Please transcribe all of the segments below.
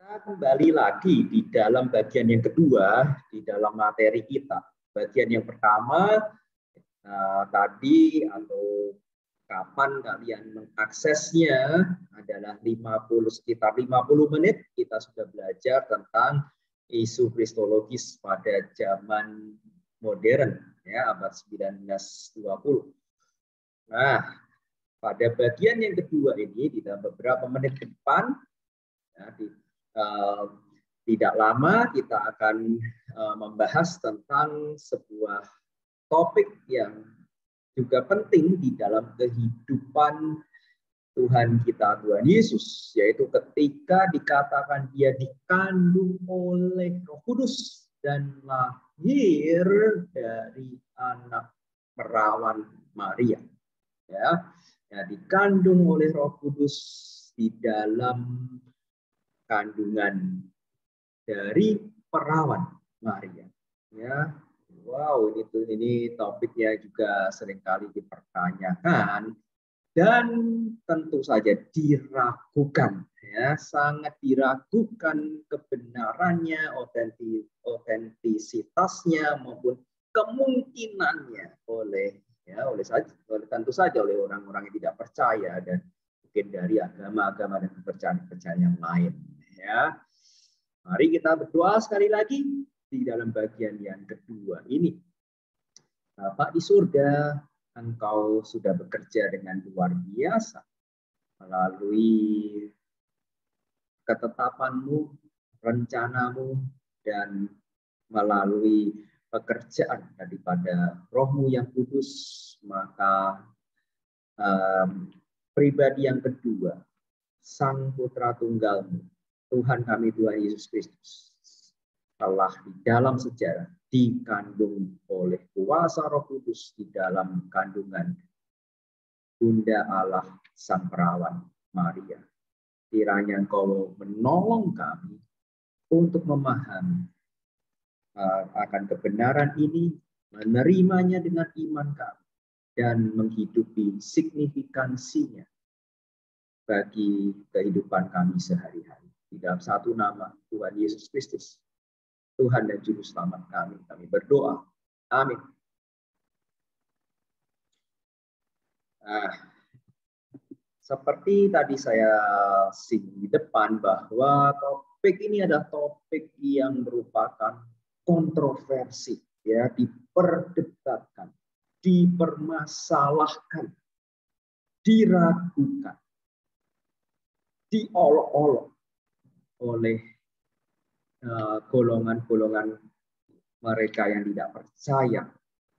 Kita kembali lagi di dalam bagian yang kedua, di dalam materi kita. Bagian yang pertama, tadi atau kapan kalian mengaksesnya adalah sekitar 50 menit kita sudah belajar tentang isu kristologis pada zaman modern, ya, abad 1920. Nah, pada bagian yang kedua ini, di dalam beberapa menit ke depan, ya, tidak lama kita akan membahas tentang sebuah topik yang juga penting di dalam kehidupan Tuhan kita, Tuhan Yesus, yaitu ketika dikatakan dia dikandung oleh Roh Kudus dan lahir dari anak perawan Maria. Ya, dikandung oleh Roh Kudus di dalam kandungan dari perawan Maria. Ya, wow, ini topiknya juga seringkali dipertanyakan dan tentu saja diragukan, ya, sangat diragukan kebenarannya, otentisitasnya maupun kemungkinannya oleh tentu saja oleh orang-orang yang tidak percaya dan mungkin dari agama-agama dan kepercayaan yang lain. Ya, mari kita berdoa sekali lagi di dalam bagian yang kedua ini. Bapa di surga, Engkau sudah bekerja dengan luar biasa melalui ketetapan-Mu, rencana-Mu, dan melalui pekerjaan daripada Roh-Mu yang kudus. Maka pribadi yang kedua, Sang Putra Tunggal-Mu, Tuhan kami, Tuhan Yesus Kristus, telah di dalam sejarah dikandung oleh kuasa Roh Kudus di dalam kandungan Bunda Allah Sang Perawan Maria. Kiranya Engkau menolong kami untuk memahami akan kebenaran ini, menerimanya dengan iman kami, dan menghidupi signifikansinya bagi kehidupan kami sehari-hari. Di dalam satu nama, Tuhan Yesus Kristus, Tuhan dan Juru Selamat kami berdoa. Amin. Seperti tadi saya singgung di depan bahwa topik ini adalah topik yang merupakan kontroversi, ya, diperdebatkan, dipermasalahkan, diragukan, diolok-olok oleh golongan-golongan mereka yang tidak percaya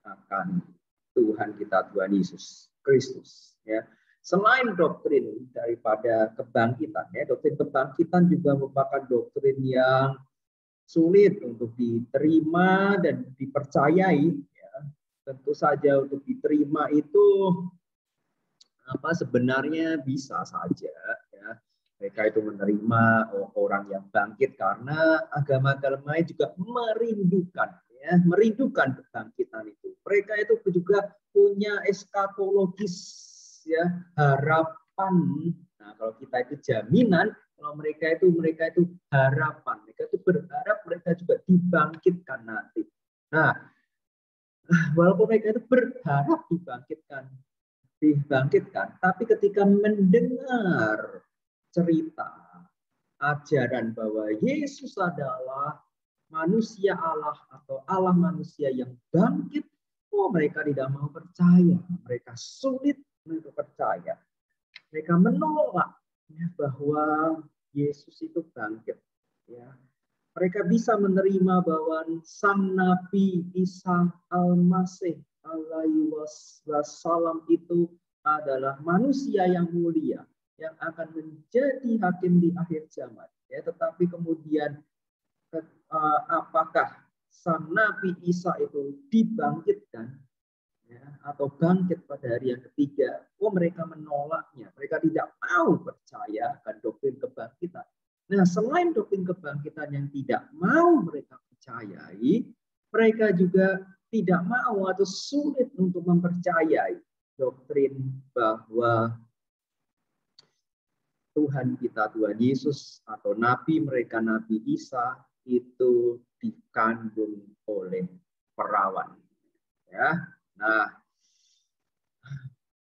akan Tuhan kita, Tuhan Yesus Kristus. Ya, selain doktrin daripada kebangkitan, ya, doktrin kebangkitan juga merupakan doktrin yang sulit untuk diterima dan dipercayai. Ya. Tentu saja untuk diterima itu sebenarnya bisa saja, ya. Mereka itu menerima orang yang bangkit karena agama-agama lain juga merindukan kebangkitan itu. Mereka itu juga punya eskatologis, ya, harapan. Nah, kalau kita itu jaminan, kalau mereka itu harapan. Mereka itu berharap mereka juga dibangkitkan nanti. Nah, walaupun mereka itu berharap dibangkitkan, tapi ketika mendengar cerita ajaran bahwa Yesus adalah manusia Allah atau Allah manusia yang bangkit, mereka tidak mau percaya. Mereka sulit untuk percaya. Mereka menolak, ya, bahwa Yesus itu bangkit. Ya. Mereka bisa menerima bahwa Sang Nabi Isa Al-Masih alaihi wassalam itu adalah manusia yang mulia yang akan menjadi hakim di akhir zaman. Ya, tetapi kemudian apakah Sang Nabi Isa itu dibangkitkan, ya, atau bangkit pada hari yang ketiga? Mereka menolaknya. Mereka tidak mau percaya akan doktrin kebangkitan. Nah, selain doktrin kebangkitan yang tidak mau mereka percayai, mereka juga tidak mau atau sulit untuk mempercayai doktrin bahwa Tuhan kita, Tuhan Yesus atau nabi mereka, Nabi Isa itu dikandung oleh perawan. Ya, nah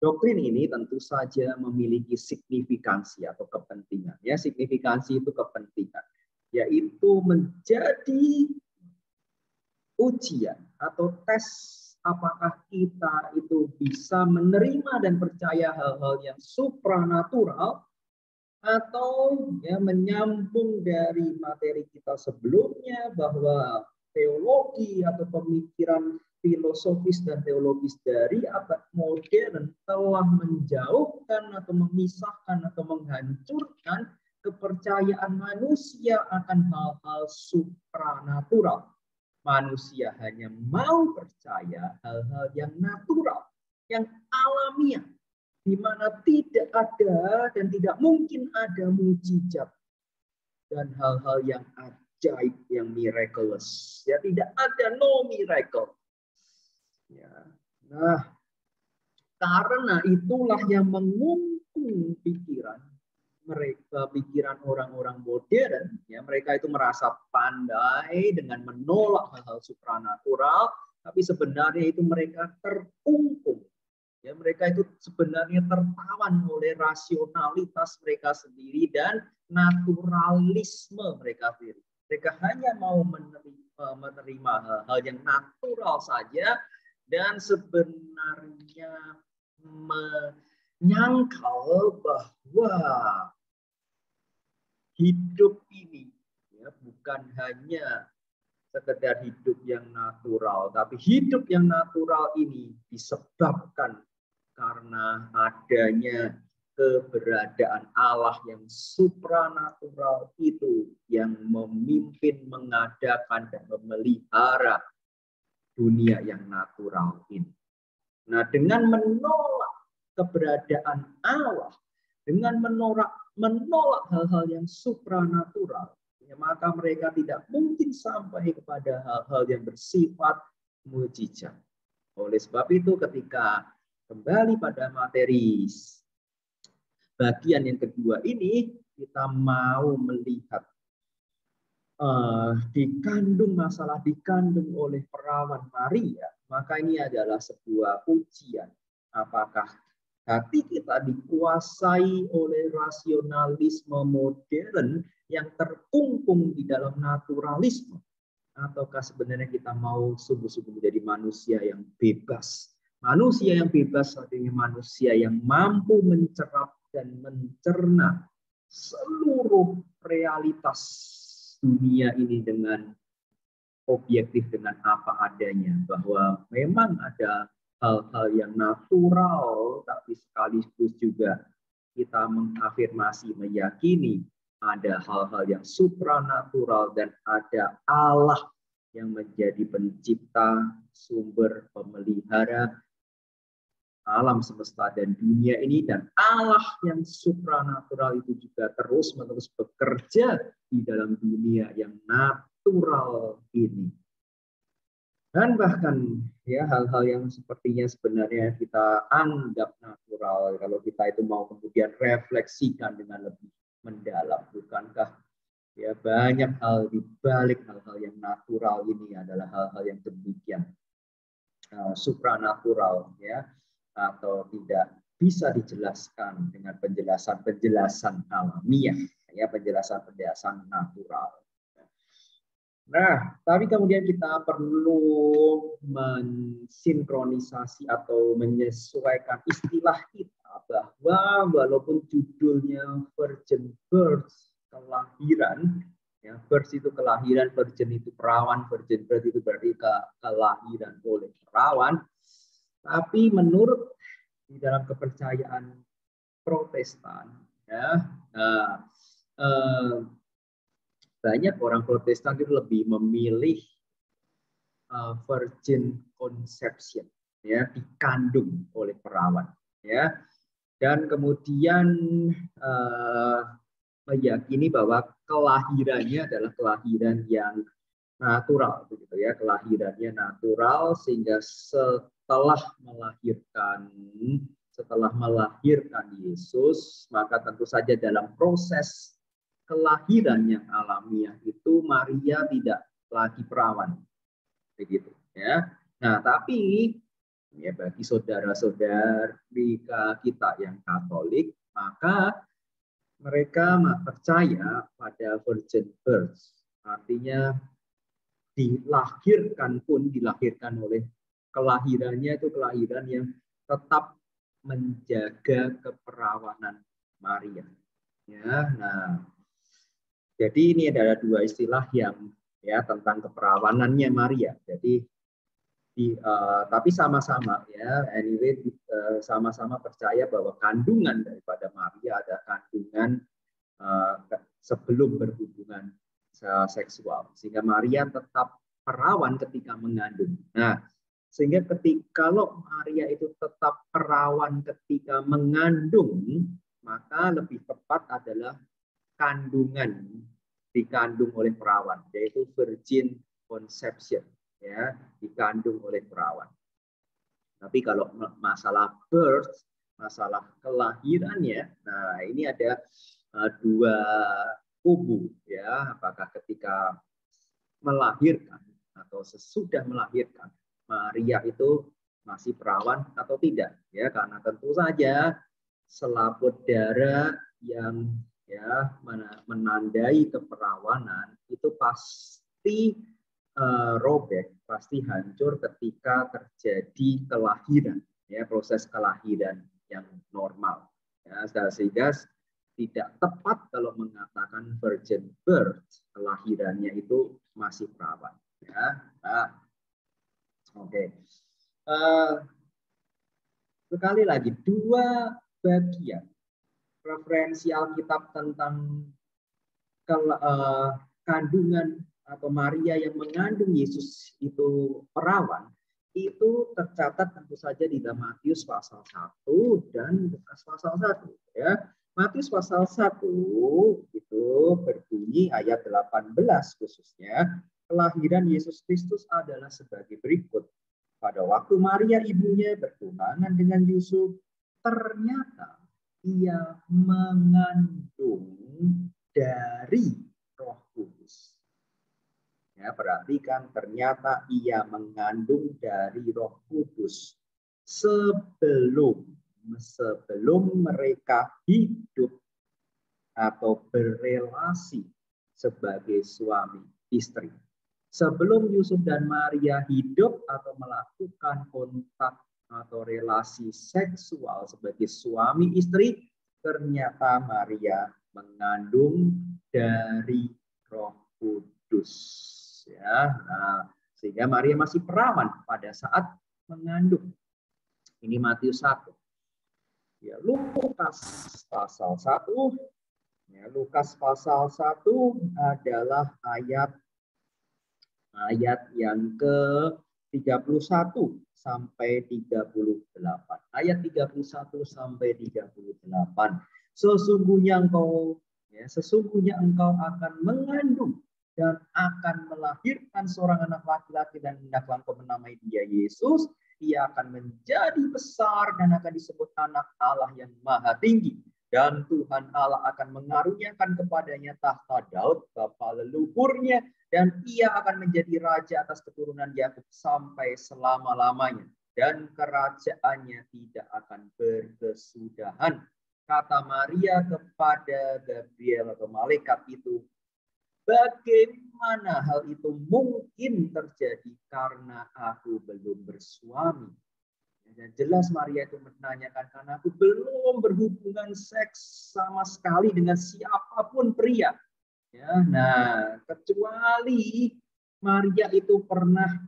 doktrin ini tentu saja memiliki signifikansi atau kepentingan. Ya, signifikansi itu kepentingan, yaitu menjadi ujian atau tes apakah kita itu bisa menerima dan percaya hal-hal yang supranatural, atau ya menyambung dari materi kita sebelumnya bahwa teologi atau pemikiran filosofis dan teologis dari abad modern telah menjauhkan atau memisahkan atau menghancurkan kepercayaan manusia akan hal-hal supranatural. Manusia hanya mau percaya hal-hal yang natural, yang alamiah, di mana tidak ada dan tidak mungkin ada mujizat dan hal-hal yang ajaib, yang miraculous. Ya, tidak ada no miracle. Ya. Nah, karena itulah yang mengungkung pikiran mereka, pikiran orang-orang modern. Ya, mereka itu merasa pandai dengan menolak hal-hal supranatural, tapi sebenarnya itu mereka terkungkung. Ya, mereka itu sebenarnya tertawan oleh rasionalitas mereka sendiri dan naturalisme mereka sendiri. Mereka hanya mau menerima hal-hal yang natural saja dan sebenarnya menyangkal bahwa hidup ini ya bukan hanya sekedar hidup yang natural, tapi hidup yang natural ini disebabkan karena adanya keberadaan Allah yang supranatural itu yang memimpin, mengadakan, dan memelihara dunia yang natural ini. Nah, dengan menolak keberadaan Allah, dengan menolak hal-hal yang supranatural, ya, maka mereka tidak mungkin sampai kepada hal-hal yang bersifat mujizat. Oleh sebab itu, ketika kembali pada materi bagian yang kedua ini, kita mau melihat dikandung oleh perawan Maria, maka ini adalah sebuah ujian. Apakah hati kita dikuasai oleh rasionalisme modern yang terkungkung di dalam naturalisme, ataukah sebenarnya kita mau sungguh-sungguh menjadi manusia yang bebas? Manusia yang bebas artinya manusia yang mampu mencerap dan mencerna seluruh realitas dunia ini dengan objektif, dengan apa adanya, bahwa memang ada hal-hal yang natural, tapi sekaligus juga kita mengafirmasi, meyakini ada hal-hal yang supranatural dan ada Allah yang menjadi pencipta, sumber, pemelihara alam semesta dan dunia ini, dan Allah yang supranatural itu juga terus-menerus bekerja di dalam dunia yang natural ini. Dan bahkan ya hal-hal yang sepertinya sebenarnya kita anggap natural, kalau kita itu mau kemudian refleksikan dengan lebih mendalam, bukankah ya banyak hal di balik hal-hal yang natural ini adalah hal-hal yang demikian supranatural, ya, atau tidak bisa dijelaskan dengan penjelasan alamiah, ya, penjelasan natural. Nah, tapi kemudian kita perlu mensinkronisasi atau menyesuaikan istilah kita, bahwa walaupun judulnya virgin birth, kelahiran, ya, birth itu kelahiran, virgin itu perawan, virgin birth itu berarti kelahiran oleh perawan, tapi menurut di dalam kepercayaan Protestan, ya, banyak orang Protestan itu lebih memilih virgin conception, ya, dikandung oleh perawan, ya, dan kemudian meyakini bahwa kelahirannya adalah kelahiran yang natural, begitu ya, kelahirannya natural, sehingga setelah setelah melahirkan Yesus, maka tentu saja dalam proses kelahiran yang alamiah itu Maria tidak lagi perawan, begitu ya. Nah, tapi ya bagi saudara-saudari kita yang Katolik, maka mereka percaya pada virgin birth, artinya dilahirkan oleh kelahirannya itu kelahiran yang tetap menjaga keperawanan Maria. Ya, nah, jadi ini adalah dua istilah yang ya tentang keperawanannya Maria. Jadi tapi sama-sama ya, anyway sama-sama percaya bahwa kandungan daripada Maria ada kandungan sebelum berhubungan seksual, sehingga Maria tetap perawan ketika mengandung. Nah, sehingga kalau Maria itu tetap perawan ketika mengandung, maka lebih tepat adalah kandungan dikandung oleh perawan, yaitu virgin conception, ya, dikandung oleh perawan. Tapi kalau masalah birth, masalah kelahirannya, nah ini ada dua kubu, ya, apakah ketika melahirkan atau sesudah melahirkan Maria itu masih perawan atau tidak, ya, karena tentu saja selaput darah yang ya menandai keperawanan itu pasti robek, pasti hancur ketika terjadi kelahiran, ya, proses kelahiran yang normal, ya, sehingga tidak tepat kalau mengatakan virgin birth, kelahirannya itu masih perawan, ya. Nah, oke. Sekali lagi, dua bagian referensi Alkitab tentang kandungan atau Maria yang mengandung Yesus itu perawan, itu tercatat tentu saja di dalam Matius pasal 1 dan Lukas pasal 1. Ya. Matius pasal 1 itu berbunyi ayat 18 khususnya, kelahiran Yesus Kristus adalah sebagai berikut. Pada waktu Maria ibunya bertunangan dengan Yusuf, ternyata ia mengandung dari Roh Kudus. Ya, perhatikan, ternyata ia mengandung dari Roh Kudus sebelum mereka hidup atau berelasi sebagai suami istri. Sebelum Yusuf dan Maria hidup atau melakukan kontak atau relasi seksual sebagai suami istri, ternyata Maria mengandung dari Roh Kudus. Ya, nah, sehingga Maria masih perawan pada saat mengandung. Ini Matius 1. Ya, Lukas pasal 1. Ya, Lukas pasal 1 adalah ayat yang ke-31 sampai 38. Ayat 31 sampai 38. Sesungguhnya engkau akan mengandung dan akan melahirkan seorang anak laki-laki dan hendaklah engkau menamai dia Yesus. Ia akan menjadi besar dan akan disebut anak Allah yang maha tinggi. Dan Tuhan Allah akan mengaruniakan kepadanya tahta Daud bapa leluhurnya, dan ia akan menjadi raja atas keturunan Yakub sampai selama-lamanya, dan kerajaannya tidak akan berkesudahan. Kata Maria kepada Gabriel atau malaikat itu, bagaimana hal itu mungkin terjadi karena aku belum bersuami? Dan jelas Maria itu menanyakan, karena aku belum berhubungan seks sama sekali dengan siapapun pria. Ya, nah, kecuali Maria itu pernah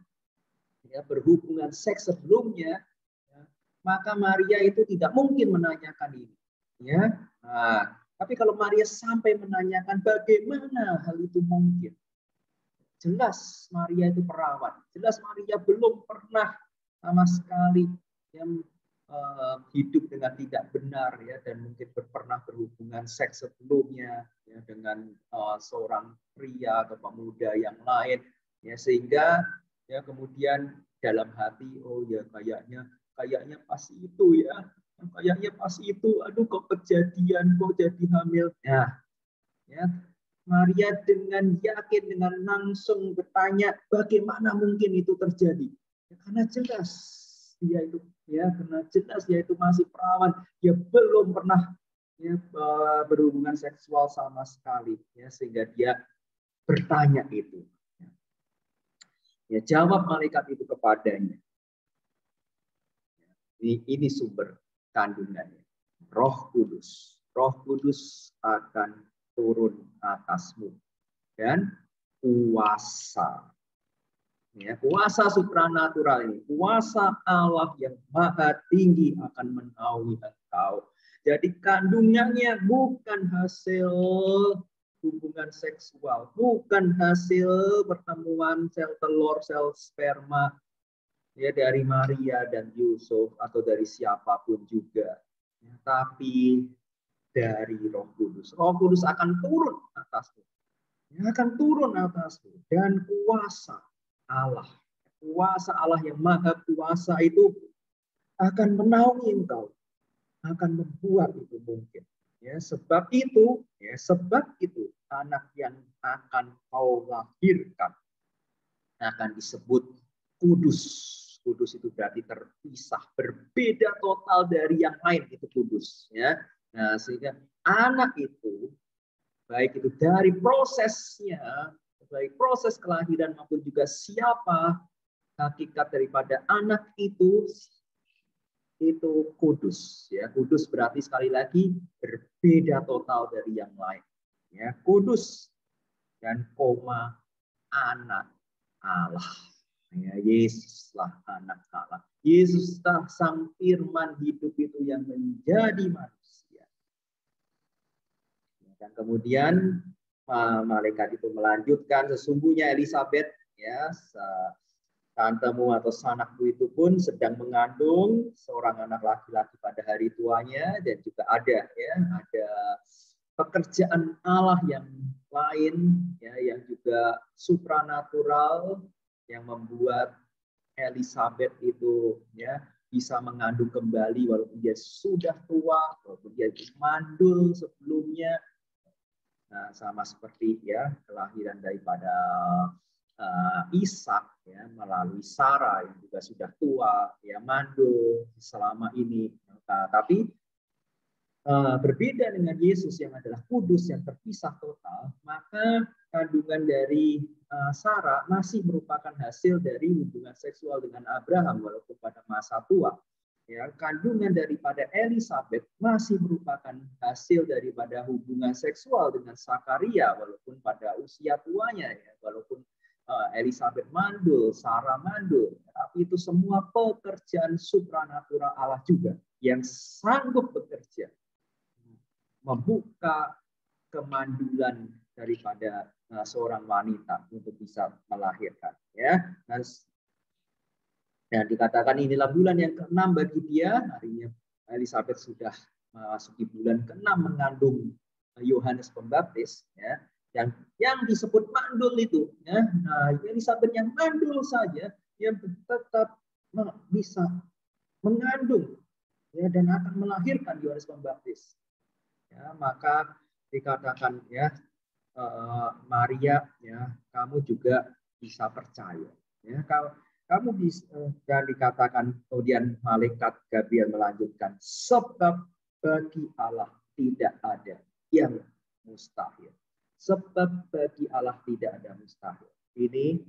ya, berhubungan seks sebelumnya, ya, maka Maria itu tidak mungkin menanyakan ini. Ya, nah, tapi kalau Maria sampai menanyakan bagaimana hal itu mungkin, jelas Maria itu perawan. Jelas Maria belum pernah sama sekali yang hidup dengan tidak benar, ya, dan mungkin pernah berhubungan seks sebelumnya, ya, dengan seorang pria atau pemuda yang lain, ya, sehingga ya kemudian dalam hati, oh ya kayaknya pasti itu, ya, Kayaknya pas itu, aduh kok kejadian, kok jadi hamil. Nah, ya, Maria dengan yakin, dengan langsung bertanya, bagaimana mungkin itu terjadi? Ya, karena jelas dia itu, ya, karena jelas dia itu masih perawan, dia belum pernah ya, berhubungan seksual sama sekali, ya, sehingga dia bertanya itu. Ya, jawab malaikat itu kepadanya. Ini sumber kandungannya. Roh Kudus. Roh Kudus akan turun atasmu. Dan kuasa. Ya, kuasa supranatural ini. Kuasa Allah yang maha tinggi akan menaungi engkau. Jadi kandungannya bukan hasil hubungan seksual, bukan hasil pertemuan sel telur, sel sperma, ya, dari Maria dan Yusuf atau dari siapapun juga, ya, tapi dari Roh Kudus. Roh Kudus akan turun atasmu, ya, akan turun atasmu, dan kuasa Allah yang maha kuasa itu akan menaungi engkau, akan membuat itu mungkin. Ya, sebab itu anak yang akan kau lahirkan akan disebut kudus. Kudus itu berarti terpisah, berbeda total dari yang lain, itu kudus. Ya. Nah, sehingga anak itu, baik itu dari prosesnya, baik proses kelahiran maupun juga siapa hakikat daripada anak itu kudus. Ya, kudus berarti sekali lagi berbeda total dari yang lain. Ya, kudus dan koma anak Allah. Ya, Yesuslah anak Allah. Yesuslah sang firman hidup itu yang menjadi manusia. Dan kemudian malaikat itu melanjutkan, sesungguhnya Elizabeth, ya, tantemu atau sanakmu itu pun sedang mengandung seorang anak laki-laki pada hari tuanya, dan juga ada pekerjaan Allah yang lain, ya, yang juga supranatural yang membuat Elizabeth itu, ya, bisa mengandung kembali walaupun dia sudah tua, walaupun dia mandul sebelumnya. Nah, sama seperti, ya, kelahiran daripada Ishak, ya, melalui Sarah yang juga sudah tua, ya, mandul selama ini. Tapi berbeda dengan Yesus yang adalah kudus, yang terpisah total, maka kandungan dari Sarah masih merupakan hasil dari hubungan seksual dengan Abraham walaupun pada masa tua. Ya, kandungan daripada Elizabeth masih merupakan hasil daripada hubungan seksual dengan Zakaria walaupun pada usia tuanya, ya, walaupun Elizabeth mandul, Sarah mandul, tapi itu semua pekerjaan supranatural Allah juga yang sanggup bekerja membuka kemandulan daripada seorang wanita untuk bisa melahirkan, ya. Dan dikatakan inilah bulan yang ke-6 bagi dia. Harinya Elizabeth sudah memasuki bulan ke-6 mengandung Yohanes Pembaptis, ya. Yang disebut mandul itu, ya. Nah, Elizabeth yang mandul saja yang tetap bisa mengandung, ya, dan akan melahirkan Yohanes Pembaptis. Ya, maka dikatakan, ya, Maria, ya, kamu juga bisa percaya, ya, kamu bisa. Dan dikatakan kemudian malaikat Gabriel melanjutkan, sebab bagi Allah tidak ada yang mustahil. Sebab bagi Allah tidak ada mustahil. Ini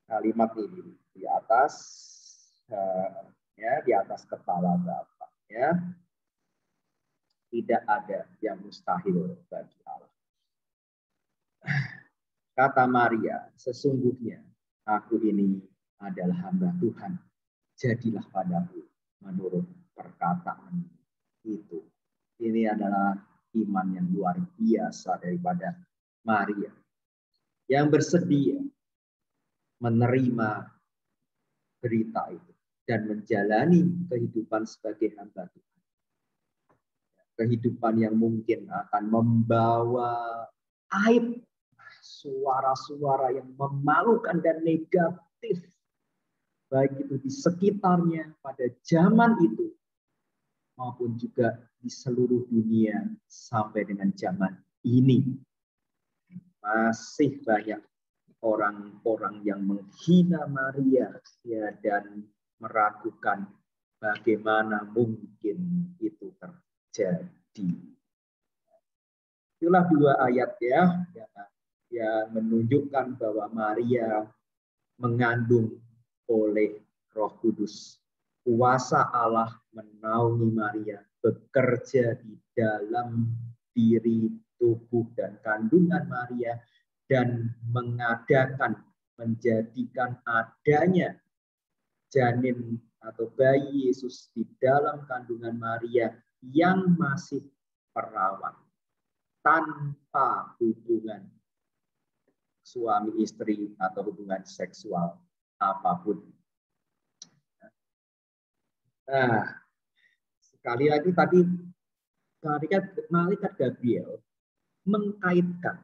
kalimat ini di atas, ya, di atas kepala Bapak, ya. Tidak ada yang mustahil bagi Allah. Kata Maria, sesungguhnya aku ini adalah hamba Tuhan. Jadilah padaku menurut perkataan itu. Ini adalah iman yang luar biasa daripada Maria, yang bersedia menerima berita itu dan menjalani kehidupan sebagai hamba Tuhan. Kehidupan yang mungkin akan membawa aib, suara-suara yang memalukan dan negatif, baik itu di sekitarnya pada zaman itu, maupun juga di seluruh dunia sampai dengan zaman ini. Masih banyak orang-orang yang menghina Maria ya, dan meragukan bagaimana mungkin itu terjadi. Itulah 2 ayat ya yang menunjukkan bahwa Maria mengandung oleh Roh Kudus. Kuasa Allah menaungi Maria, bekerja di dalam diri, tubuh, dan kandungan Maria, dan menjadikan adanya janin atau bayi Yesus di dalam kandungan Maria yang masih perawan, tanpa hubungan suami istri atau hubungan seksual apapun. Nah, sekali lagi tadi malaikat Gabriel mengkaitkan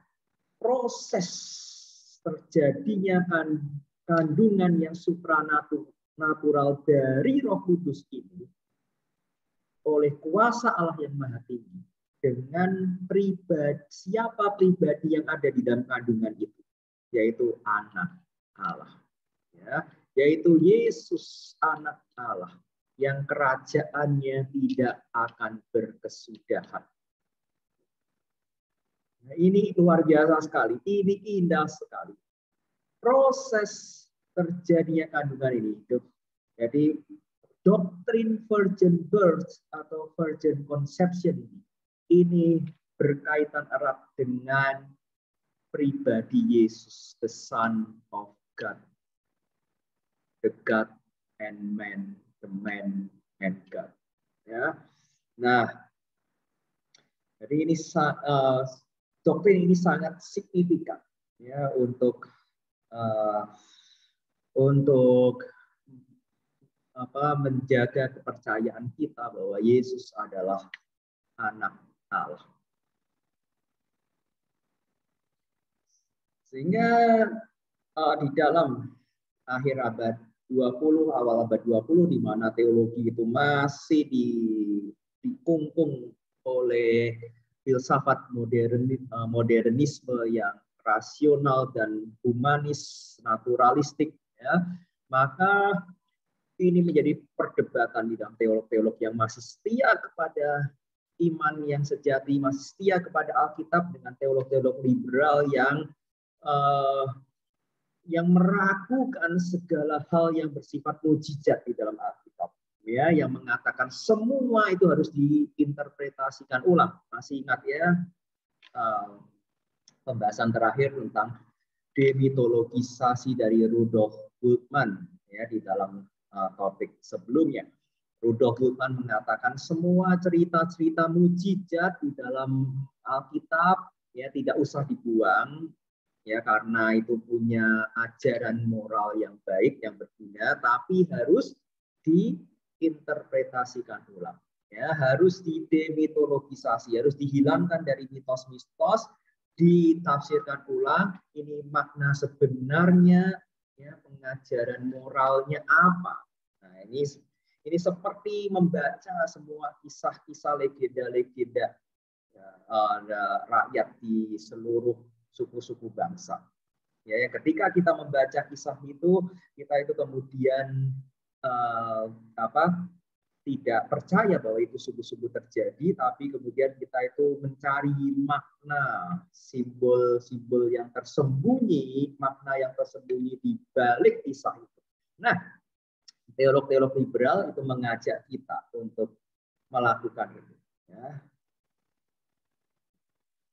proses terjadinya kandungan yang supranatural dari Roh Kudus ini oleh kuasa Allah yang Maha Tinggi dengan siapa pribadi yang ada di dalam kandungan itu, yaitu anak Allah, ya, yaitu Yesus anak Allah yang kerajaannya tidak akan berkesudahan. Nah, ini luar biasa sekali, ini indah sekali. Proses terjadinya kandungan ini. Jadi doktrin virgin birth atau virgin conception ini berkaitan erat dengan pribadi Yesus, the Son of God, the God and man, the man and God. Ya, nah, jadi ini doktrin ini sangat signifikan ya untuk menjaga kepercayaan kita bahwa Yesus adalah anak Allah. Sehingga di dalam akhir abad 20, awal abad 20, di mana teologi itu masih dikungkung oleh filsafat modernisme yang rasional dan humanis, naturalistik, ya, maka ini menjadi perdebatan di dalam teolog-teolog yang masih setia kepada iman yang sejati, masih setia kepada Alkitab, dengan teolog-teolog liberal yang meragukan segala hal yang bersifat mukjizat di dalam Alkitab, ya, yang mengatakan semua itu harus diinterpretasikan ulang. Masih ingat ya pembahasan terakhir tentang demitologisasi dari Rudolf Bultmann ya di dalam topik sebelumnya. Rudolf Bultmann mengatakan semua cerita-cerita mukjizat di dalam Alkitab ya tidak usah dibuang ya, karena itu punya ajaran moral yang baik, yang berguna, tapi harus diinterpretasikan ulang. Ya, harus didemitologisasi, harus dihilangkan dari mitos-mitos, ditafsirkan ulang. Ini makna sebenarnya, ya, pengajaran moralnya apa. Nah, ini seperti membaca semua kisah-kisah legenda-legenda ya, rakyat di seluruh suku-suku bangsa. Ya, ketika kita membaca kisah itu, kita itu kemudian tidak percaya bahwa itu sungguh-sungguh terjadi, tapi kemudian kita itu mencari makna, simbol-simbol yang tersembunyi, makna yang tersembunyi di balik kisah itu. Nah, teolog-teolog liberal itu mengajak kita untuk melakukan itu. Ya.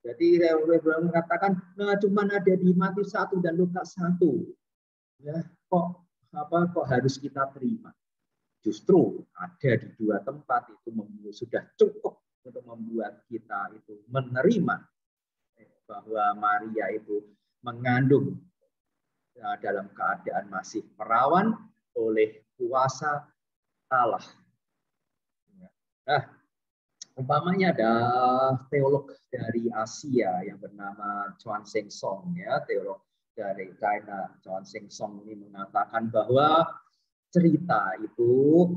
Jadi liberal mengatakan, nah, cuma ada di Matius 1 dan Lukas 1. Ya, kok harus kita terima? Justru ada di 2 tempat itu sudah cukup untuk membuat kita itu menerima bahwa Maria itu mengandung dalam keadaan masih perawan oleh kuasa Allah. Nah, umpamanya ada teolog dari Asia yang bernama Chuan Sheng Song, ya, teolog dari China. Chuan Sheng Song ini mengatakan bahwa cerita itu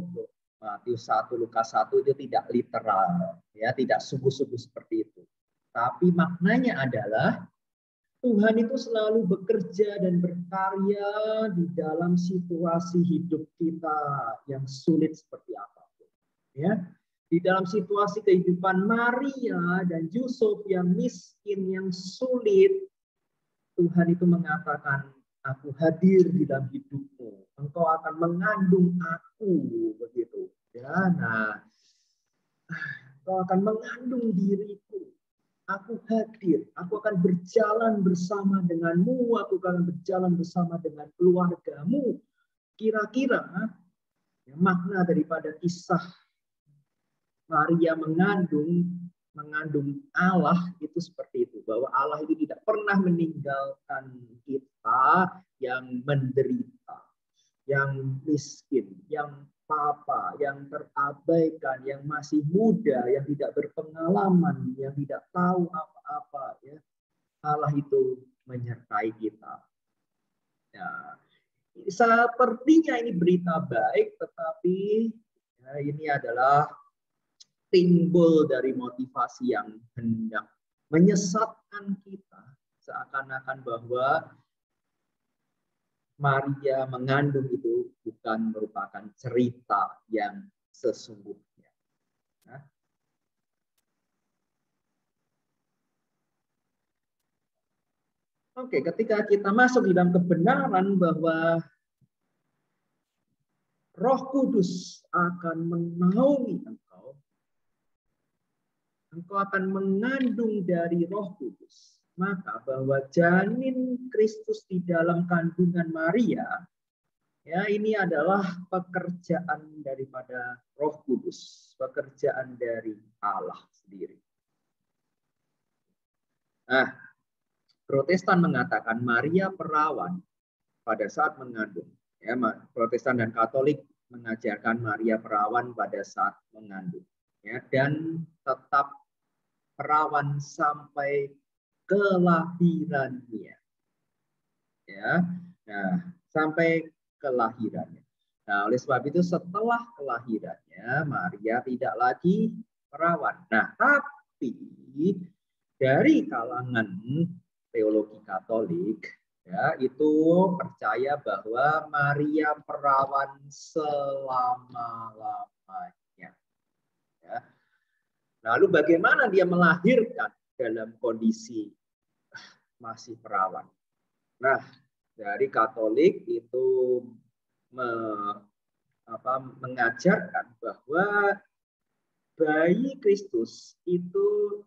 Matius 1, Lukas 1 itu tidak literal, ya, tidak sungguh-sungguh seperti itu. Tapi maknanya adalah Tuhan itu selalu bekerja dan berkarya di dalam situasi hidup kita yang sulit seperti apapun. Ya, di dalam situasi kehidupan Maria dan Yusuf yang miskin, yang sulit, Tuhan itu mengatakan, aku hadir di dalam hidupmu. Engkau akan mengandung aku, begitu. Ya, nah, engkau akan mengandung diriku. Aku hadir, aku akan berjalan bersama denganmu, aku akan berjalan bersama dengan keluargamu. Kira-kira ya, makna daripada kisah Maria mengandung Allah itu seperti itu, bahwa Allah itu tidak pernah meninggalkan kita yang menderita, yang miskin, yang papa, yang terabaikan, yang masih muda, yang tidak berpengalaman, yang tidak tahu apa-apa, ya. Allah itu menyertai kita. Ya, sepertinya ini berita baik, tetapi ya, ini adalah timbul dari motivasi yang hendak menyesatkan kita, seakan-akan bahwa Maria mengandung itu bukan merupakan cerita yang sesungguhnya. Nah, oke, ketika kita masuk di dalam kebenaran bahwa Roh Kudus akan menaungi engkau, engkau akan mengandung dari Roh Kudus. Maka bahwa janin Kristus di dalam kandungan Maria, ya, ini adalah pekerjaan daripada Roh Kudus, pekerjaan dari Allah sendiri. Nah, Protestan mengatakan Maria perawan pada saat mengandung. Ya, Protestan dan Katolik mengajarkan Maria perawan pada saat mengandung. Ya, dan tetap perawan sampai kelahirannya. Ya, nah, sampai kelahirannya. Nah, oleh sebab itu setelah kelahirannya Maria tidak lagi perawan. Nah, tapi dari kalangan teologi Katolik, ya, itu percaya bahwa Maria perawan selama-lamanya. Ya. Lalu bagaimana dia melahirkan dalam kondisi masih perawan? Nah, dari Katolik itu mengajarkan bahwa bayi Kristus itu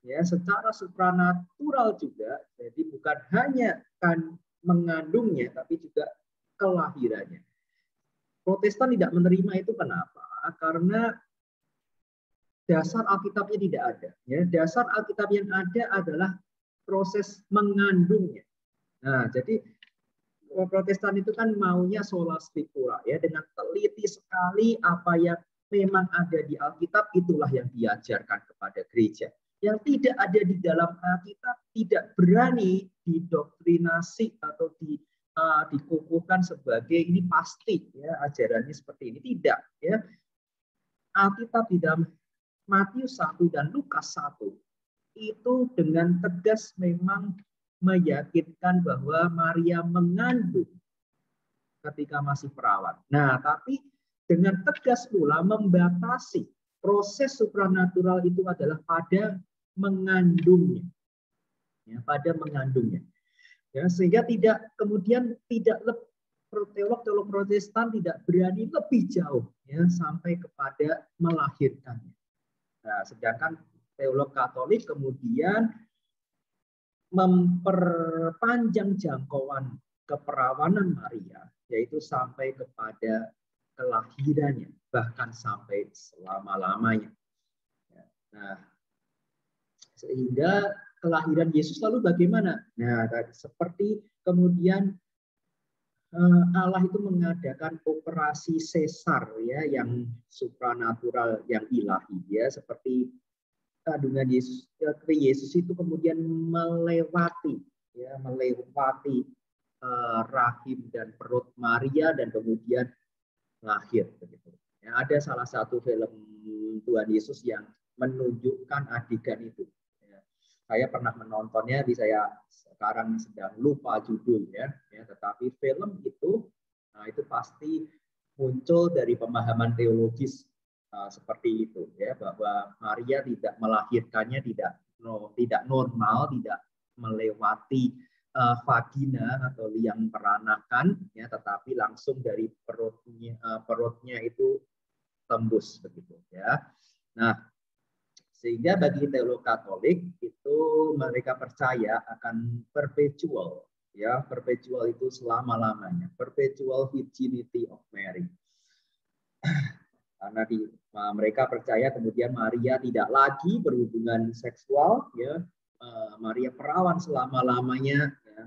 ya secara supranatural juga, jadi bukan hanya kan mengandungnya tapi juga kelahirannya. Protestan tidak menerima itu kenapa? Karena dasar Alkitabnya tidak ada. Ya, dasar Alkitab yang ada adalah proses mengandungnya. Nah, jadi Protestan itu kan maunya sola scriptura, ya, dengan teliti sekali apa yang memang ada di Alkitab itulah yang diajarkan kepada gereja. Yang tidak ada di dalam Alkitab tidak berani didoktrinasi atau dikukuhkan sebagai ini pasti, ya, ajarannya seperti ini, tidak, ya. Alkitab di dalam Matius 1 dan Lukas 1 itu dengan tegas memang meyakinkan bahwa Maria mengandung ketika masih perawan. Nah, tapi dengan tegas pula membatasi proses supranatural itu adalah pada mengandungnya. Ya, pada mengandungnya. Ya, sehingga tidak kemudian tidak teolog Protestan tidak berani lebih jauh, ya, sampai kepada melahirkannya. Nah, sedangkan teolog Katolik kemudian memperpanjang jangkauan keperawanan Maria, yaitu sampai kepada kelahirannya, bahkan sampai selama-lamanya. Nah, sehingga kelahiran Yesus lalu bagaimana? Nah, seperti kemudian Allah itu mengadakan operasi sesar, ya, yang supranatural, yang ilahi, ya, seperti kandungan Yesus itu kemudian melewati rahim dan perut Maria dan kemudian lahir, begitu, Ya, ada salah satu film Tuhan Yesus yang menunjukkan adegan itu. Ya, saya pernah menontonnya, saya sekarang sedang lupa judul ya. Tetapi film itu, nah itu pasti muncul dari pemahaman teologis seperti itu ya, bahwa Maria tidak melahirkannya tidak normal, tidak melewati vagina atau liang peranakan ya, tetapi langsung dari perutnya itu tembus begitu ya. Nah, sehingga bagi teolog Katolik itu mereka percaya akan perpetual ya, perpetual itu selama-lamanya, perpetual virginity of Mary. Karena mereka percaya kemudian Maria tidak lagi berhubungan seksual ya, Maria perawan selama-lamanya ya,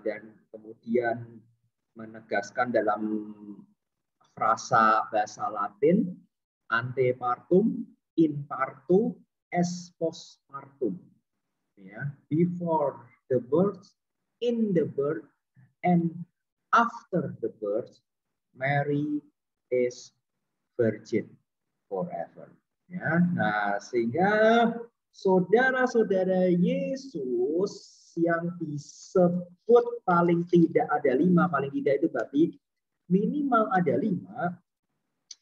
dan kemudian menegaskan dalam frasa bahasa Latin ante partum, in partu, es post partum. Ya, before the birth, in the birth, and after the birth, Mary is virgin forever. Ya, nah sehingga saudara-saudara Yesus yang disebut paling tidak ada 5, paling tidak itu berarti minimal ada 5,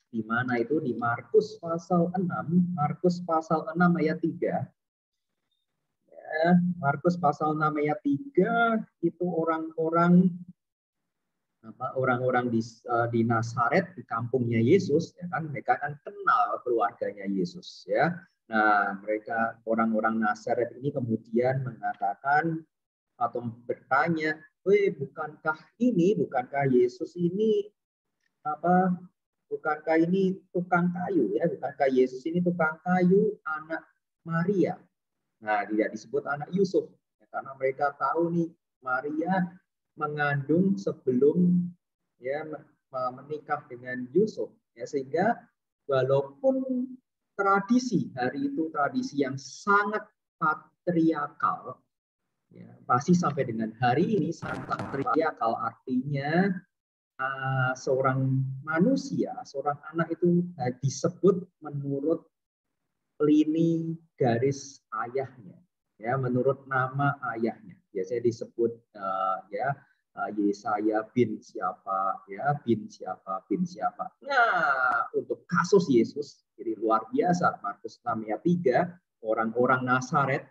di mana itu di Markus pasal 6, Markus pasal 6 ayat 3. Ya, Markus pasal 6 ayat 3 itu orang-orang di Nazaret, di kampungnya Yesus, ya kan, mereka kan kenal keluarganya Yesus, ya. Nah, mereka orang-orang Nazaret ini kemudian mengatakan atau bertanya, bukankah Yesus ini bukankah ini tukang kayu ya? Bukankah Yesus ini tukang kayu, anak Maria? Nah, tidak disebut anak Yusuf, ya, karena mereka tahu nih Maria mengandung sebelum ya menikah dengan Yusuf, ya, sehingga walaupun tradisi hari itu tradisi yang sangat patriarkal, ya, pasti sampai dengan hari ini sangat patriarkal, artinya seorang manusia, seorang anak itu disebut menurut lini garis ayahnya, ya, menurut nama ayahnya. Biasanya disebut Yesaya bin siapa, ya, bin siapa, bin siapa. Nah, untuk kasus Yesus, jadi luar biasa. Markus 6 ayat 3, orang-orang Nazaret,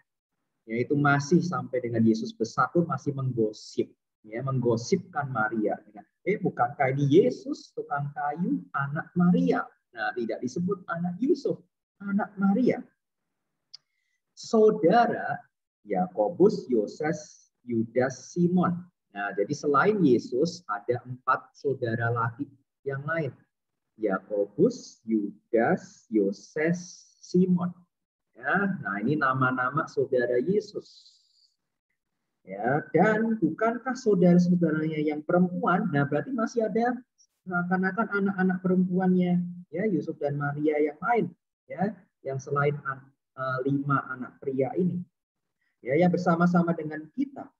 yaitu masih sampai dengan Yesus besar pun masih menggosip, ya, menggosipkan Maria. Bukankah ini Yesus tukang kayu, anak Maria? Nah, tidak disebut anak Yusuf, anak Maria. Saudara Yakobus, Yoses, Yudas, Simon. Nah, jadi selain Yesus ada 4 saudara lagi yang lain. Yakobus, Yudas, Yoses, Simon. Ya, nah ini nama-nama saudara Yesus. Ya, dan bukankah saudara-saudaranya yang perempuan? Nah, berarti masih ada seakan-akan anak-anak perempuannya, ya, Yusuf dan Maria yang lain, ya, yang selain 5 anak pria ini, ya, yang bersama-sama dengan kita.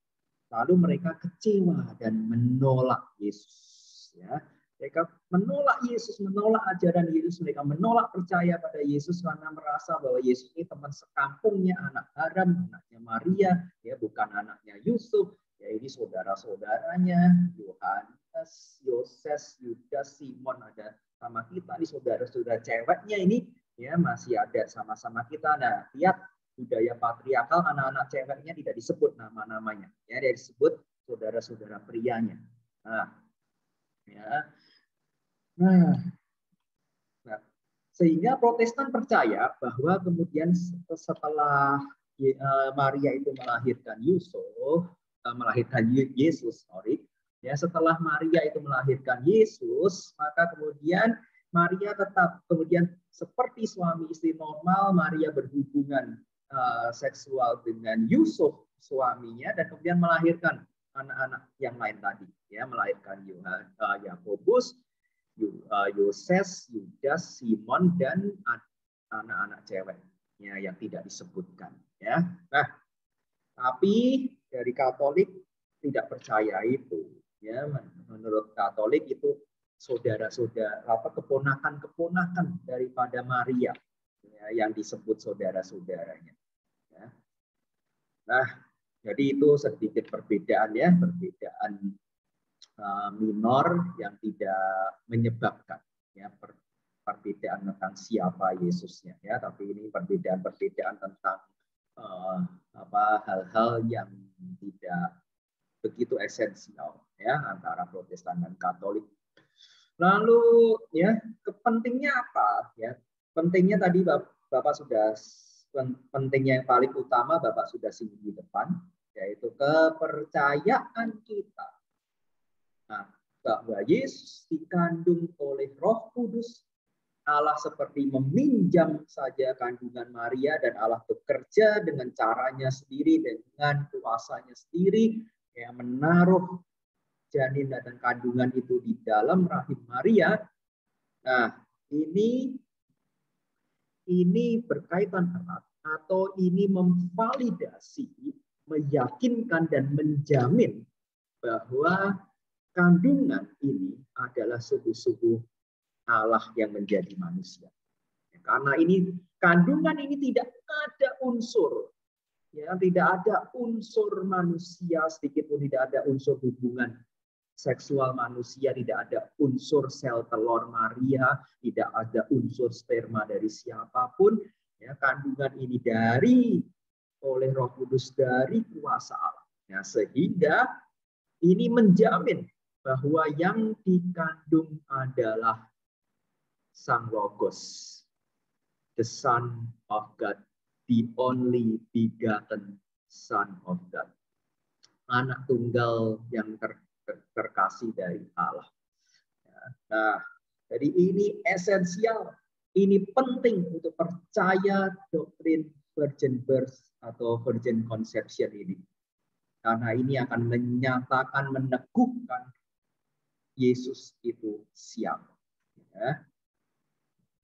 Lalu mereka kecewa dan menolak Yesus, ya. Mereka menolak Yesus, menolak ajaran Yesus, mereka menolak percaya pada Yesus karena merasa bahwa Yesus ini teman sekampungnya, anak haram, anaknya Maria, ya, bukan anaknya Yusuf, ya, ini saudara-saudaranya, Yohanes, Yoses, Yudas, Simon ada sama kita, ini saudara-saudara ceweknya ini, ya, masih ada sama-sama kita. Nah, lihat budaya patriarkal, anak-anak ceweknya tidak disebut nama-namanya, ya, dia disebut saudara-saudara prianya. Nah, ya. Nah, sehingga Protestan percaya bahwa kemudian setelah Maria itu melahirkan Yesus, ya, setelah Maria itu melahirkan Yesus, maka kemudian Maria tetap kemudian seperti suami istri normal, Maria berhubungan seksual dengan Yusuf suaminya dan kemudian melahirkan anak-anak yang lain tadi, ya, melahirkan Yakobus, Yoses, Yudas, Simon, dan anak-anak ceweknya yang tidak disebutkan, ya. Nah, tapi dari Katolik tidak percaya itu, ya. Menurut Katolik itu saudara-saudara, keponakan-keponakan daripada Maria, ya, yang disebut saudara-saudaranya. Ya. Nah, jadi itu sedikit perbedaan ya, perbedaan minor yang tidak menyebabkan ya perbedaan tentang siapa Yesusnya ya, tapi ini perbedaan-perbedaan tentang hal-hal yang tidak begitu esensial ya antara Protestan dan Katolik. Lalu ya pentingnya apa ya? Pentingnya tadi Bapak sudah pentingnya yang paling utama Bapak sudah singgung di depan, yaitu kepercayaan kita. Nah, bahwa Yesus dikandung oleh Roh Kudus, Allah seperti meminjam saja kandungan Maria dan Allah bekerja dengan caranya sendiri, dengan kuasanya sendiri, yang menaruh janin dan kandungan itu di dalam rahim Maria. Nah, ini berkaitan erat atau ini memvalidasi, meyakinkan dan menjamin bahwa kandungan ini adalah sungguh-sungguh Allah yang menjadi manusia. Karena ini kandungan ini tidak ada unsur, ya, tidak ada unsur manusia sedikit pun, tidak ada unsur hubungan seksual manusia, tidak ada unsur sel telur Maria, tidak ada unsur sperma dari siapapun. Ya, kandungan ini oleh Roh Kudus dari kuasa Allah. Ya, sehingga ini menjamin bahwa yang dikandung adalah Sang Logos, the Son of God, the only begotten Son of God, anak tunggal yang terkasih dari Allah. Nah, jadi ini esensial, ini penting untuk percaya doktrin virgin birth atau virgin conception ini. Karena ini akan menyatakan, meneguhkan Yesus itu siapa. Ya.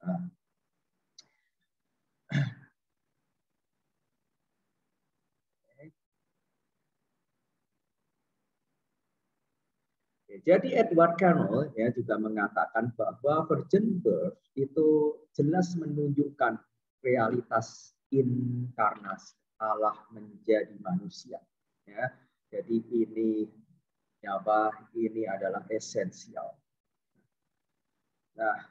Nah. Jadi Edward Carroll ya juga mengatakan bahwa virgin birth itu jelas menunjukkan realitas inkarnasi Allah menjadi manusia. Ya, jadi ini adalah esensial. Nah,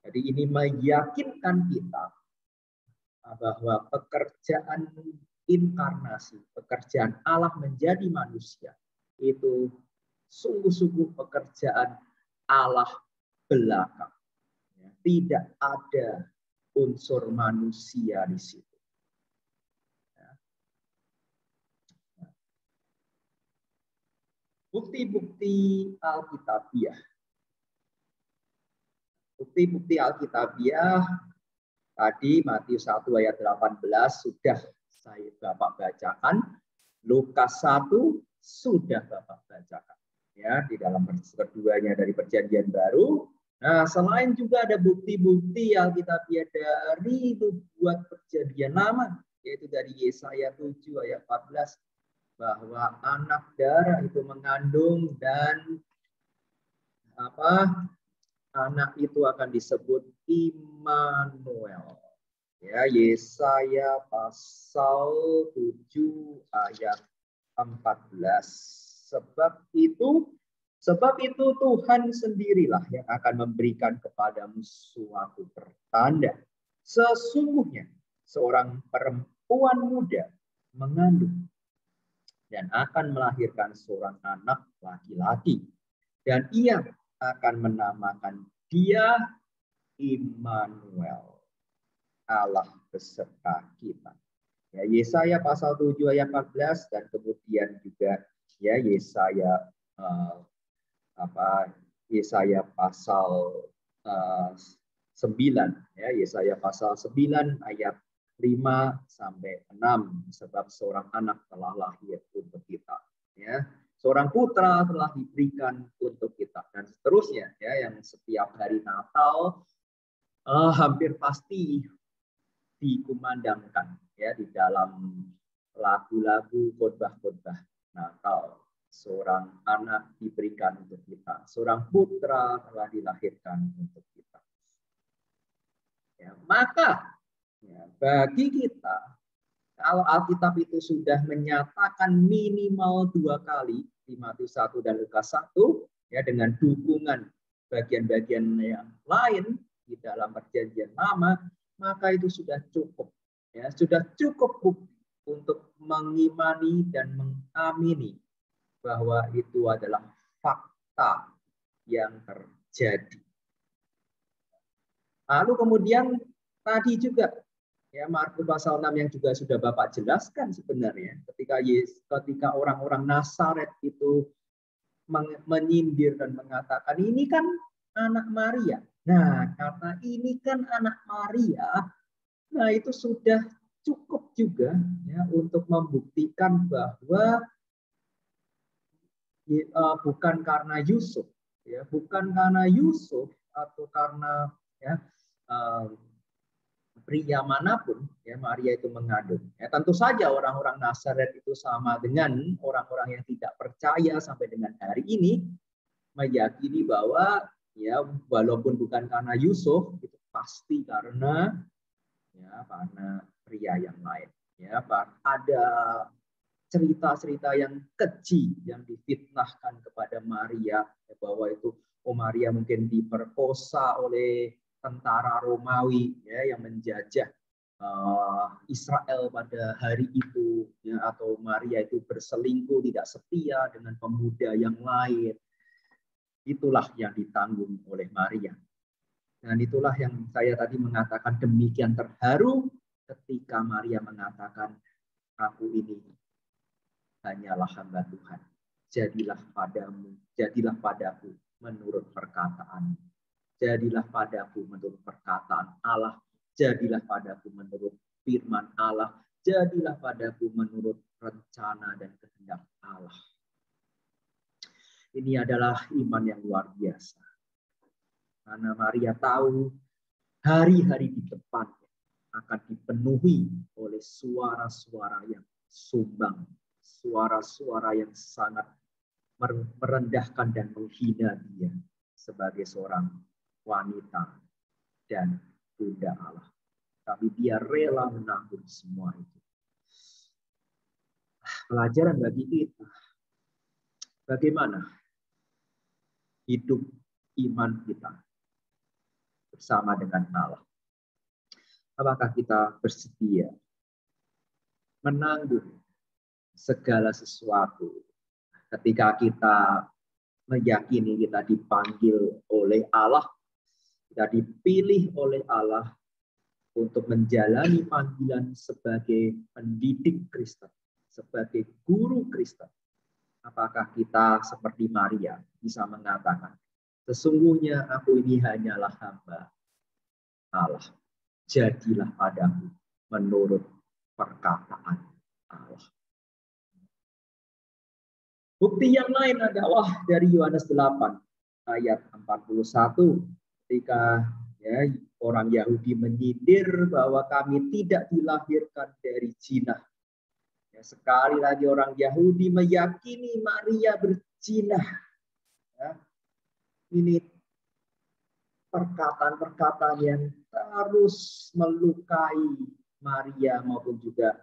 jadi ini meyakinkan kita bahwa pekerjaan inkarnasi, pekerjaan Allah menjadi manusia itu sungguh-sungguh pekerjaan Allah belaka. Tidak ada unsur manusia di situ. Bukti-bukti Alkitabiah. Bukti-bukti Alkitabiah tadi Matius 1 ayat 18 sudah Bapak bacakan. Lukas 1 sudah Bapak bacakan. Ya, di dalam keduanya dari Perjanjian Baru. Nah, selain juga ada bukti-bukti Alkitabiah dari nubuat Perjanjian Lama, yaitu dari Yesaya 7 ayat 14, bahwa anak darah itu mengandung dan anak itu akan disebut Immanuel. Ya, Yesaya pasal 7 ayat 14. Sebab itu Tuhan sendirilah yang akan memberikan kepadamu suatu pertanda. Sesungguhnya seorang perempuan muda mengandung dan akan melahirkan seorang anak laki-laki. Dan ia akan menamakan dia Immanuel, Allah beserta kita. Ya, Yesaya pasal 7 ayat 14 dan kemudian juga ya Yesaya Yesaya pasal 9 ya, Yesaya pasal 9 ayat 5 sampai 6, sebab seorang anak telah lahir untuk kita, ya, seorang putra telah diberikan untuk kita, dan seterusnya ya, yang setiap hari Natal hampir pasti dikumandangkan ya di dalam lagu-lagu khotbah-khotbah Natal seorang anak diberikan untuk kita, seorang putra telah dilahirkan untuk kita. Ya, maka ya, bagi kita, kalau Alkitab itu sudah menyatakan minimal 2 kali di Matius 1 dan Lukas 1, ya, dengan dukungan bagian-bagian yang lain di dalam Perjanjian Lama, maka itu sudah cukup. Ya, sudah cukup bukti untuk mengimani dan mengamini bahwa itu adalah fakta yang terjadi. Lalu kemudian tadi juga ya Markus pasal 6 yang juga sudah Bapak jelaskan sebenarnya ketika orang-orang Nazaret itu menyindir dan mengatakan ini kan anak Maria. Nah, karena ini kan anak Maria, nah itu sudah cukup juga ya untuk membuktikan bahwa bukan karena Yusuf, ya, bukan karena Yusuf atau karena ya pria manapun ya Maria itu mengandung. Ya, tentu saja orang-orang Nazaret itu sama dengan orang-orang yang tidak percaya sampai dengan hari ini meyakini bahwa ya walaupun bukan karena Yusuf itu pasti karena pria yang lain. Ya, ada cerita-cerita yang keji yang difitnahkan kepada Maria ya, bahwa itu Maria mungkin diperkosa oleh tentara Romawi ya yang menjajah Israel pada hari itu ya, atau Maria itu berselingkuh tidak setia dengan pemuda yang lain. Itulah yang ditanggung oleh Maria. Dan itulah yang saya tadi mengatakan demikian terharu ketika Maria mengatakan aku ini hanyalah hamba Tuhan. Jadilah padaku menurut perkataan. Jadilah padaku menurut perkataan Allah. Jadilah padaku menurut firman Allah. Jadilah padaku menurut rencana dan kehendak Allah. Ini adalah iman yang luar biasa. Karena Maria tahu hari-hari di depan akan dipenuhi oleh suara-suara yang sumbang. Suara-suara yang sangat merendahkan dan menghina dia sebagai seorang wanita dan bunda Allah. Tapi dia rela menanggung semua itu. Pelajaran bagi kita. Bagaimana hidup iman kita bersama dengan Allah. Apakah kita bersedia menanggung segala sesuatu ketika kita meyakini kita dipanggil oleh Allah, kita dipilih oleh Allah untuk menjalani panggilan sebagai pendidik Kristen, sebagai guru Kristen. Apakah kita seperti Maria bisa mengatakan, sesungguhnya aku ini hanyalah hamba Allah. Jadilah padaku menurut perkataan Allah. Bukti yang lain adalah dari Yohanes 8 ayat 41 ketika ya, orang Yahudi menyindir bahwa kami tidak dilahirkan dari zina. Ya, sekali lagi orang Yahudi meyakini Maria berzina. Ya, ini perkataan-perkataan yang terus melukai Maria maupun juga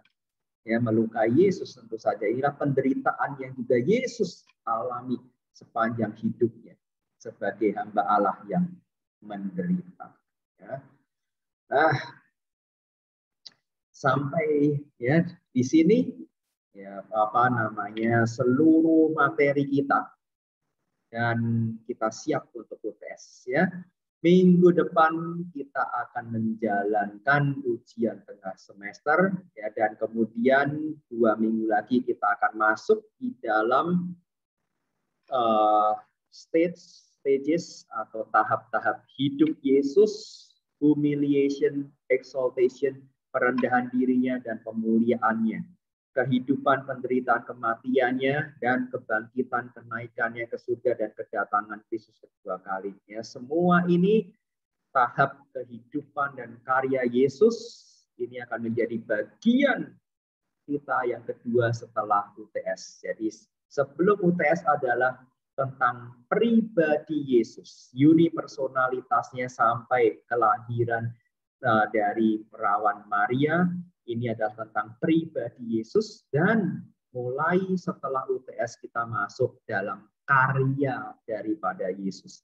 ya melukai Yesus tentu saja. Inilah penderitaan yang juga Yesus alami sepanjang hidupnya sebagai hamba Allah yang menderita. Ya. Nah, sampai ya di sini ya seluruh materi kita dan kita siap untuk UTS ya. Minggu depan kita akan menjalankan ujian tengah semester ya, dan kemudian 2 minggu lagi kita akan masuk di dalam stages atau tahap-tahap hidup Yesus, humiliation, exaltation, perendahan dirinya dan pemuliaannya, kehidupan, penderitaan, kematiannya, dan kebangkitan, kenaikannya ke surga dan kedatangan Kristus kedua kalinya. Semua ini tahap kehidupan dan karya Yesus ini akan menjadi bagian kita yang kedua setelah UTS. Jadi Sebelum UTS adalah tentang pribadi Yesus, unipersonalitasnya sampai kelahiran dari perawan Maria. Ini adalah tentang pribadi Yesus, dan mulai setelah UTS kita masuk dalam karya daripada Yesus.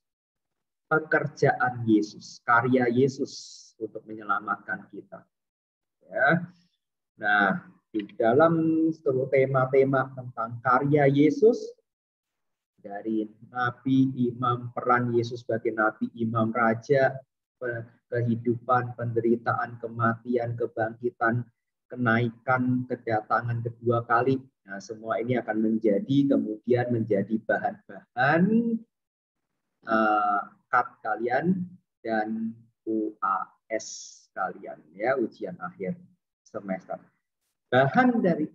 Pekerjaan Yesus, karya Yesus untuk menyelamatkan kita. Ya. Nah, di dalam seluruh tema-tema tentang karya Yesus, dari Nabi, Imam, peran Yesus sebagai Nabi, Imam, Raja, kehidupan, penderitaan, kematian, kebangkitan, kenaikan, kedatangan kedua kali. Nah, semua ini akan kemudian menjadi bahan-bahan kat kalian dan UAS kalian, ya, ujian akhir semester. Bahan dari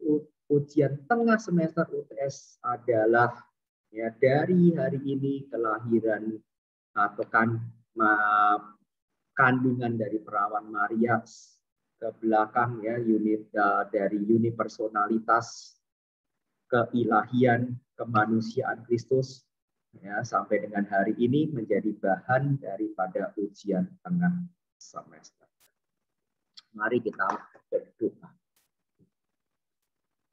ujian tengah semester UTS adalah, ya, dari hari ini kelahiran atau kandungan dari perawan Maria, ke belakang, ya, dari unipersonalitas, keilahian, kemanusiaan Kristus, ya, sampai dengan hari ini menjadi bahan daripada ujian tengah semester. Mari kita berdoa.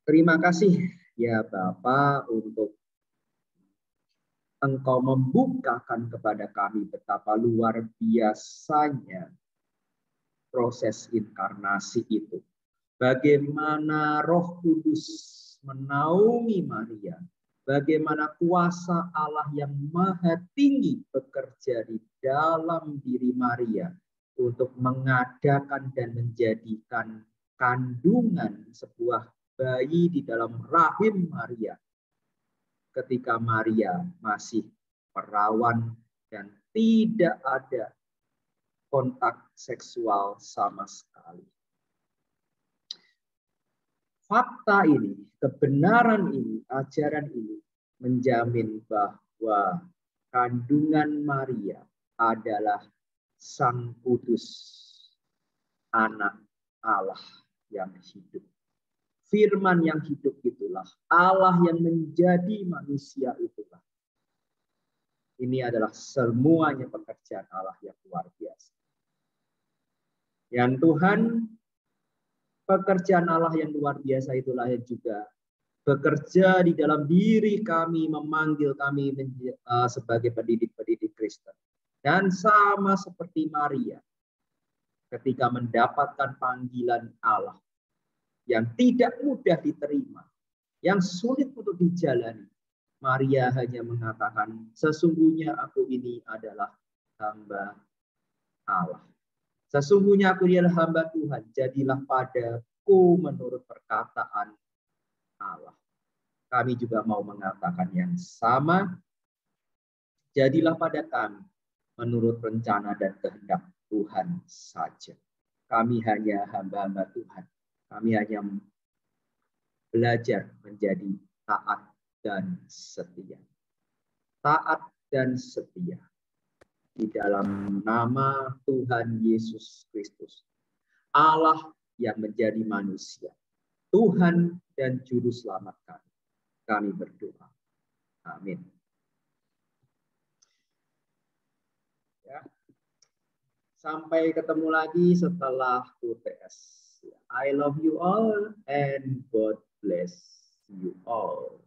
Terima kasih, ya Bapa, untuk Engkau membukakan kepada kami betapa luar biasanya proses inkarnasi itu. Bagaimana Roh Kudus menaungi Maria, bagaimana kuasa Allah yang maha tinggi bekerja di dalam diri Maria untuk mengadakan dan menjadikan kandungan sebuah bayi di dalam rahim Maria ketika Maria masih perawan dan tidak ada kontak seksual sama sekali. Fakta ini, kebenaran ini, ajaran ini menjamin bahwa kandungan Maria adalah Sang Kudus, Anak Allah yang hidup. Firman yang hidup itulah, Allah yang menjadi manusia itulah. Ini adalah semuanya pekerjaan Allah yang luar biasa. Yang Tuhan, pekerjaan Allah yang luar biasa itulah yang juga bekerja di dalam diri kami, memanggil kami sebagai pendidik-pendidik Kristen. Dan sama seperti Maria, ketika mendapatkan panggilan Allah yang tidak mudah diterima, yang sulit untuk dijalani, Maria hanya mengatakan, sesungguhnya aku ini adalah hamba Allah. Sesungguhnya aku adalah hamba Tuhan, jadilah padaku menurut perkataan Allah. Kami juga mau mengatakan yang sama, jadilah pada kami menurut rencana dan kehendak Tuhan saja. Kami hanya hamba-hamba Tuhan. Kami hanya belajar menjadi taat dan setia. Taat dan setia di dalam nama Tuhan Yesus Kristus. Allah yang menjadi manusia. Tuhan dan Juru Selamat kami. Kami berdoa. Amin. Ya. Sampai ketemu lagi setelah UTS. I love you all and God bless you all.